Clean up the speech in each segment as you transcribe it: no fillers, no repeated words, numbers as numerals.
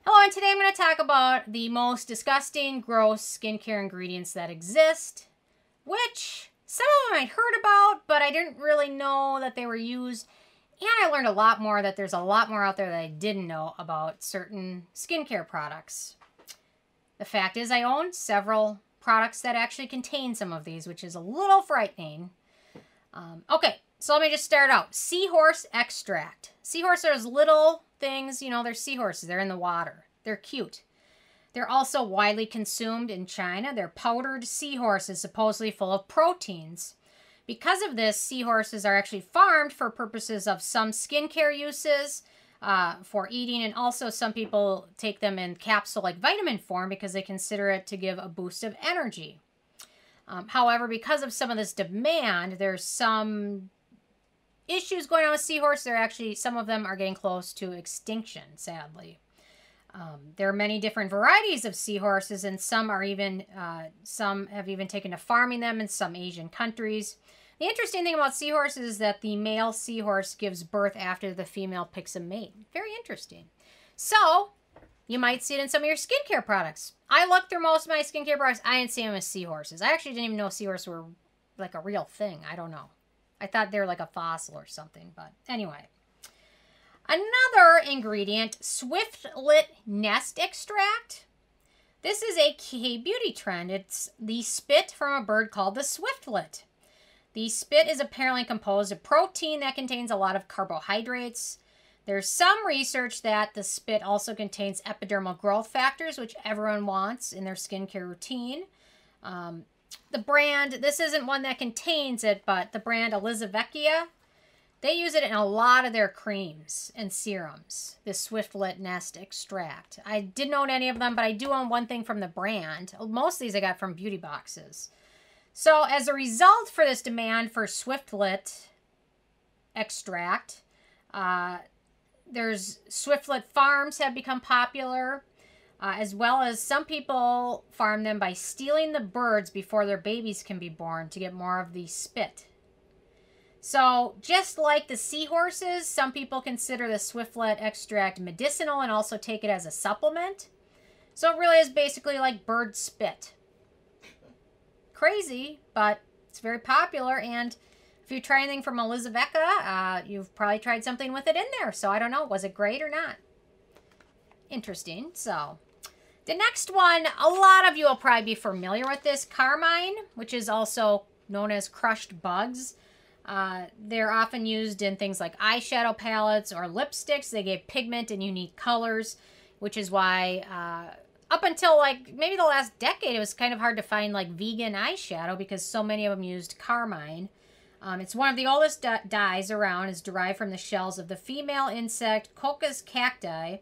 Hello, and today I'm going to talk about the most disgusting, gross skincare ingredients that exist, which some of them I'd heard about, but I didn't really know that they were used. And I learned a lot more that there's a lot more out there that I didn't know about certain skincare products. The fact is I own several products that actually contain some of these, which is a little frightening. Okay, so let me just start out. Seahorse extract. Seahorse are those little things, you know, they're seahorses. They're in the water. They're cute. They're also widely consumed in China. They're powdered seahorses, supposedly full of proteins. Because of this, seahorses are actually farmed for purposes of some skincare uses, for eating, and also some people take them in capsule-like vitamin form because they consider it to give a boost of energy. However, because of some of this demand, there's some issues going on with seahorse. They're actually, some of them are getting close to extinction, sadly. There are many different varieties of seahorses, and some are even, some have even taken to farming them in some Asian countries. The interesting thing about seahorses is that the male seahorse gives birth after the female picks a mate. Very interesting. So, you might see it in some of your skincare products. I looked through most of my skincare products. I didn't see them as seahorses. I actually didn't even know seahorses were like a real thing. I don't know. I thought they were like a fossil or something, but anyway. Another ingredient, Swiftlet nest extract. This is a key beauty trend. It's the spit from a bird called the Swiftlet. The spit is apparently composed of protein that contains a lot of carbohydrates. There's some research that the spit also contains epidermal growth factors, which everyone wants in their skincare routine. The brand, this isn't one that contains it, but the brand Elizavecchia, they use it in a lot of their creams and serums, this Swiftlet nest extract. I didn't own any of them, but I do own one thing from the brand. Most of these I got from beauty boxes. So as a result for this demand for Swiftlet extract, there's Swiftlet farms have become popular, as well as some people farm them by stealing the birds before their babies can be born to get more of the spit. So just like the seahorses, some people consider the Swiftlet extract medicinal and also take it as a supplement. So it really is basically like bird spit. Crazy, but it's very popular, and if you try anything from Elizavecchia, you've probably tried something with it in there, so I don't know, was it great or not? Interesting. So the next one, a lot of you will probably be familiar with this, Carmine, which is also known as crushed bugs. They're often used in things like eyeshadow palettes or lipsticks. They give pigment and unique colors, which is why up until like maybe the last decade, it was kind of hard to find like vegan eyeshadow because so many of them used Carmine. It's one of the oldest dyes around. It's derived from the shells of the female insect Coccus cacti.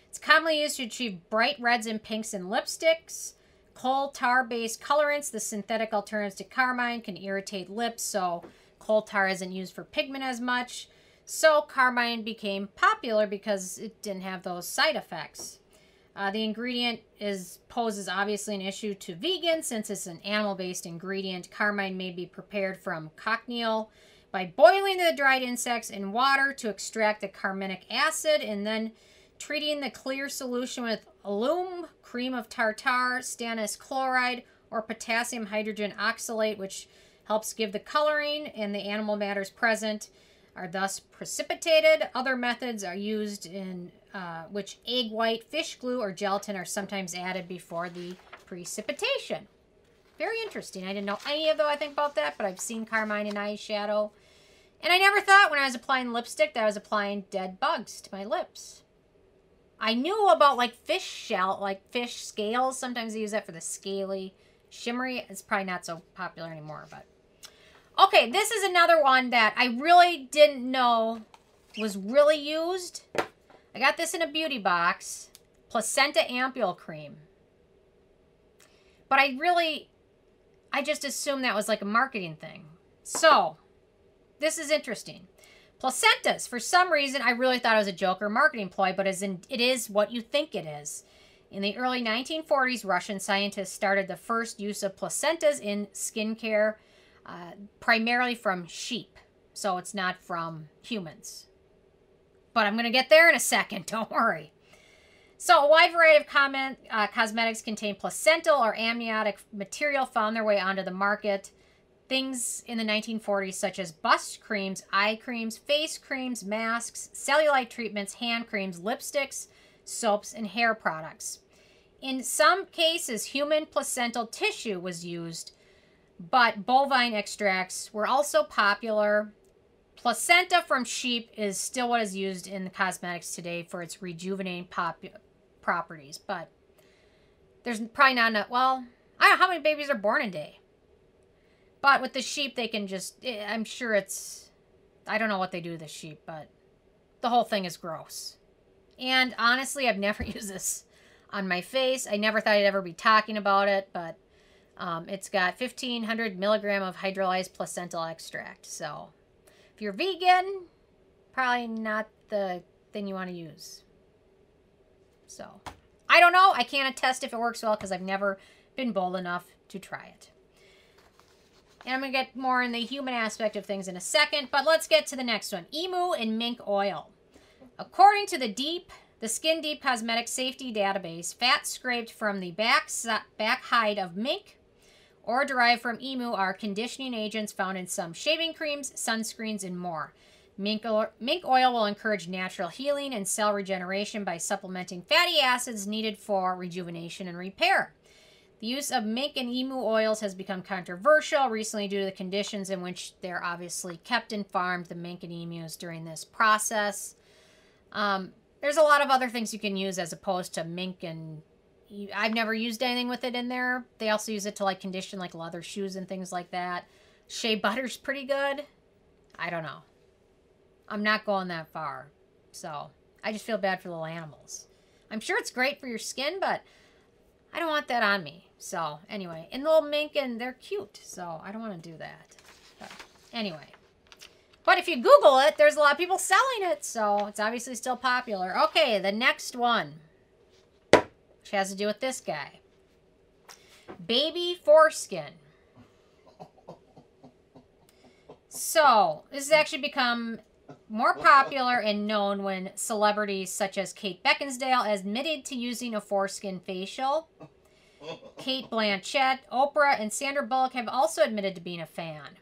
It's commonly used to achieve bright reds and pinks in lipsticks. Coal tar-based colorants, the synthetic alternatives to Carmine, can irritate lips, so coal tar isn't used for pigment as much. So Carmine became popular because it didn't have those side effects. The ingredient poses obviously an issue to vegans since it's an animal-based ingredient. Carmine may be prepared from cochineal by boiling the dried insects in water to extract the carminic acid and then treating the clear solution with alum, cream of tartar, stannous chloride, or potassium hydrogen oxalate, which helps give the coloring, and the animal matters present are thus precipitated. Other methods are used in which egg white, fish glue, or gelatin are sometimes added before the precipitation. Very interesting. I didn't know any of I think about that, but I've seen Carmine in eyeshadow. And I never thought when I was applying lipstick that I was applying dead bugs to my lips. I knew about like fish scales. Sometimes they use that for the scaly, shimmery. It's probably not so popular anymore, but okay, this is another one that I really didn't know was really used. I got this in a beauty box. Placenta ampule cream. But I just assumed that was like a marketing thing. So, this is interesting. Placentas, for some reason, I really thought it was a joke or marketing ploy, but it is what you think it is. In the early 1940s, Russian scientists started the first use of placentas in skincare, primarily from sheep. So it's not from humans. But I'm going to get there in a second, don't worry. So a wide variety of cosmetics contain placental or amniotic material found their way onto the market. Things in the 1940s such as bust creams, eye creams, face creams, masks, cellulite treatments, hand creams, lipsticks, soaps, and hair products. In some cases, human placental tissue was used, but bovine extracts were also popular. Placenta from sheep is still what is used in the cosmetics today for its rejuvenating properties, but there's probably not enough. Well, I don't know how many babies are born a day. But with the sheep, they can just, I'm sure it's, I don't know what they do with the sheep, but the whole thing is gross. And honestly, I've never used this on my face. I never thought I'd ever be talking about it, but it's got 1,500 milligram of hydrolyzed placental extract. So if you're vegan, probably not the thing you want to use. So I don't know. I can't attest if it works well because I've never been bold enough to try it. And I'm going to get more in the human aspect of things in a second, but let's get to the next one. Emu and Mink Oil. According to the Skin Deep Cosmetic Safety Database, fat scraped from the back hide of mink or derived from emu are conditioning agents found in some shaving creams, sunscreens, and more. Mink oil will encourage natural healing and cell regeneration by supplementing fatty acids needed for rejuvenation and repair. The use of mink and emu oils has become controversial recently due to the conditions in which they're obviously kept and farmed, the mink and emus, during this process. There's a lot of other things you can use as opposed to mink, and I've never used anything with it in there. They also use it to like condition like leather shoes and things like that. Shea butter's pretty good. I don't know. I'm not going that far. So I just feel bad for the little animals. I'm sure it's great for your skin, but I don't want that on me. So, anyway. And the little mink, and they're cute. So, I don't want to do that. But, anyway. But if you Google it, there's a lot of people selling it. So, it's obviously still popular. Okay, the next one. Which has to do with this guy. Baby Foreskin. So, this has actually become more popular and known when celebrities such as Kate Beckinsale admitted to using a foreskin facial. Kate Blanchett, Oprah, and Sandra Bullock have also admitted to being a fan.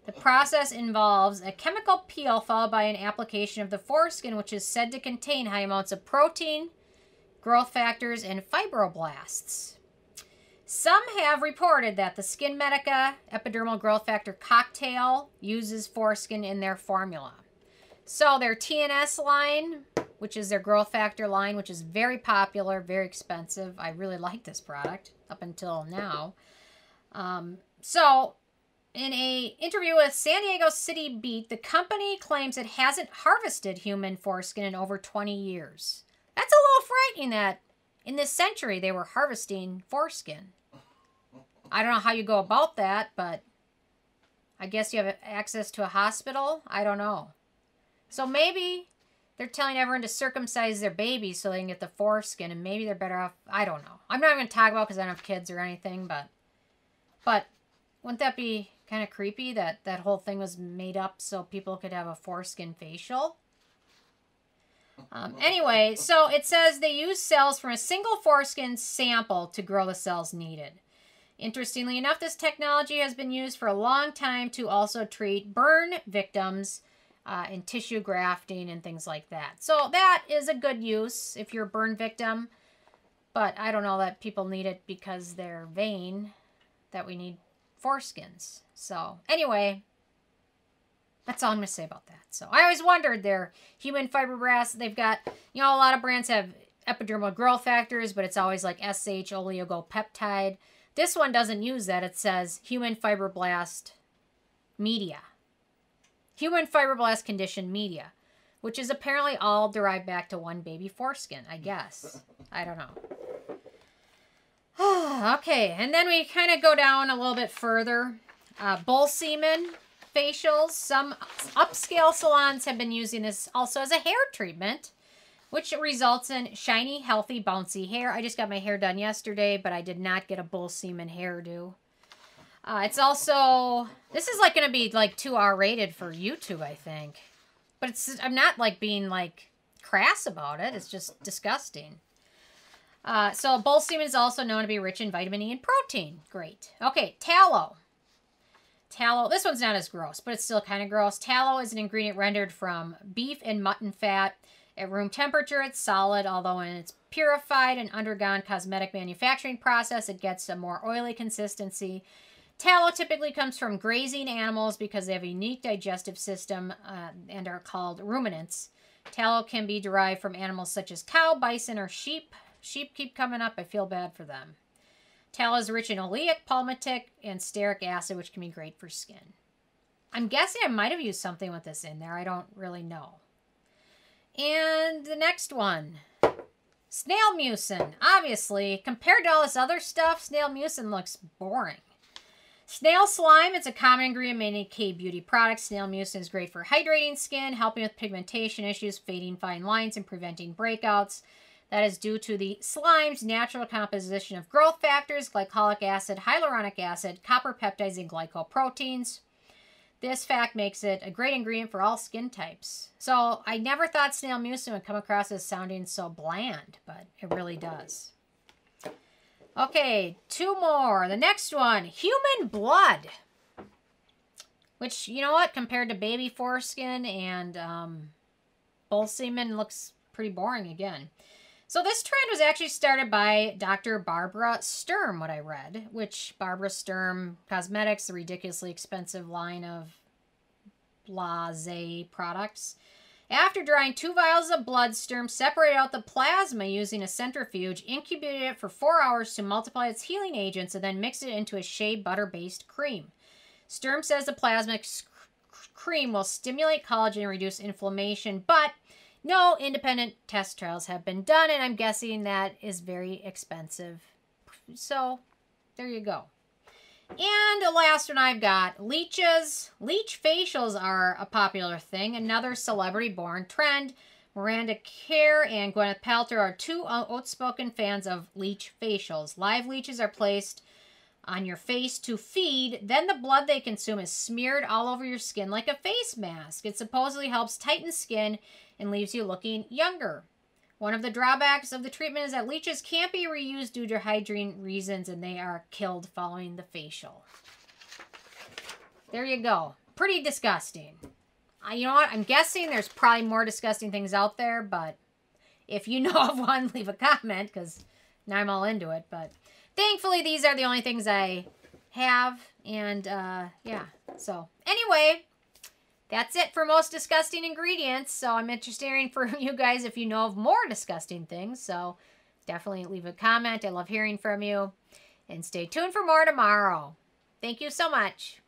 The process involves a chemical peel followed by an application of the foreskin, which is said to contain high amounts of protein, growth factors, and fibroblasts. Some have reported that the Skin Medica Epidermal Growth Factor Cocktail uses foreskin in their formula. So their TNS line, which is their growth factor line, which is very popular, very expensive. I really like this product up until now. So in an interview with San Diego City Beat, the company claims it hasn't harvested human foreskin in over 20 years. That's a little frightening that in this century they were harvesting foreskin. I don't know how you go about that, but I guess you have access to a hospital. I don't know. So maybe they're telling everyone to circumcise their babies so they can get the foreskin, and maybe they're better off. I don't know. I'm not even going to talk about it because I don't have kids or anything, but wouldn't that be kind of creepy that that whole thing was made up so people could have a foreskin facial? Anyway, so it says they use cells from a single foreskin sample to grow the cells needed. Interestingly enough, this technology has been used for a long time to also treat burn victims in tissue grafting and things like that. So that is a good use if you're a burn victim. But I don't know that people need it because they're vain, that we need foreskins. So anyway, that's all I'm going to say about that. So I always wondered their human fibroblasts. They've got, you know, a lot of brands have epidermal growth factors, but it's always like SH oligopeptide. This one doesn't use that. It says human fibroblast media. Human fibroblast condition media, which is apparently all derived back to one baby foreskin, I guess. I don't know. Okay, and then we kind of go down a little bit further. Bull semen facials. Some upscale salons have been using this also as a hair treatment, which results in shiny, healthy, bouncy hair. I just got my hair done yesterday, but I did not get a bull semen hairdo. It's also, this is like going to be like 2R rated for YouTube, I think. But it's, I'm not like being like crass about it. It's just disgusting. So bull semen is also known to be rich in vitamin E and protein. Great. Okay, tallow. Tallow, this one's not as gross, but it's still kind of gross. Tallow is an ingredient rendered from beef and mutton fat. At room temperature, it's solid, although when it's purified and undergone cosmetic manufacturing process, it gets a more oily consistency. Tallow typically comes from grazing animals because they have a unique digestive system and are called ruminants. Tallow can be derived from animals such as cow, bison, or sheep. Sheep keep coming up. I feel bad for them. Tallow is rich in oleic, palmitic, and stearic acid, which can be great for skin. I'm guessing I might have used something with this in there. I don't really know. And the next one, snail mucin. Obviously, compared to all this other stuff, snail mucin looks boring. Snail slime, it's a common ingredient in many K-beauty products. Snail mucin is great for hydrating skin, helping with pigmentation issues, fading fine lines, and preventing breakouts. That is due to the slime's natural composition of growth factors, glycolic acid, hyaluronic acid, copper peptides, and glycoproteins. This fact makes it a great ingredient for all skin types. So I never thought snail mucin would come across as sounding so bland, but it really does. Okay, 2 more. The next one, human blood. Which, you know what, compared to baby foreskin and bull semen, looks pretty boring again. So this trend was actually started by Dr. Barbara Sturm, what I read, which Barbara Sturm Cosmetics, a ridiculously expensive line of blase products. After drying 2 vials of blood, Sturm separated out the plasma using a centrifuge, incubated it for 4 hours to multiply its healing agents, and then mixed it into a shea butter-based cream. Sturm says the plasma cream will stimulate collagen and reduce inflammation, but no independent test trials have been done, and I'm guessing that is very expensive. So, there you go. And the last one I've got, leeches. Leech facials are a popular thing, another celebrity-born trend. Miranda Kerr and Gwyneth Paltrow are 2 outspoken fans of leech facials. Live leeches are placed on your face to feed, then the blood they consume is smeared all over your skin like a face mask. It supposedly helps tighten skin and leaves you looking younger. One of the drawbacks of the treatment is that leeches can't be reused due to hygiene reasons, and they are killed following the facial. There you go. Pretty disgusting. You know what? I'm guessing there's probably more disgusting things out there, but if you know of one, leave a comment, because now I'm all into it. But thankfully, these are the only things I have, and yeah. So anyway, that's it for most disgusting ingredients. So I'm interested in hearing from you guys if you know of more disgusting things. So definitely leave a comment. I love hearing from you. And stay tuned for more tomorrow. Thank you so much.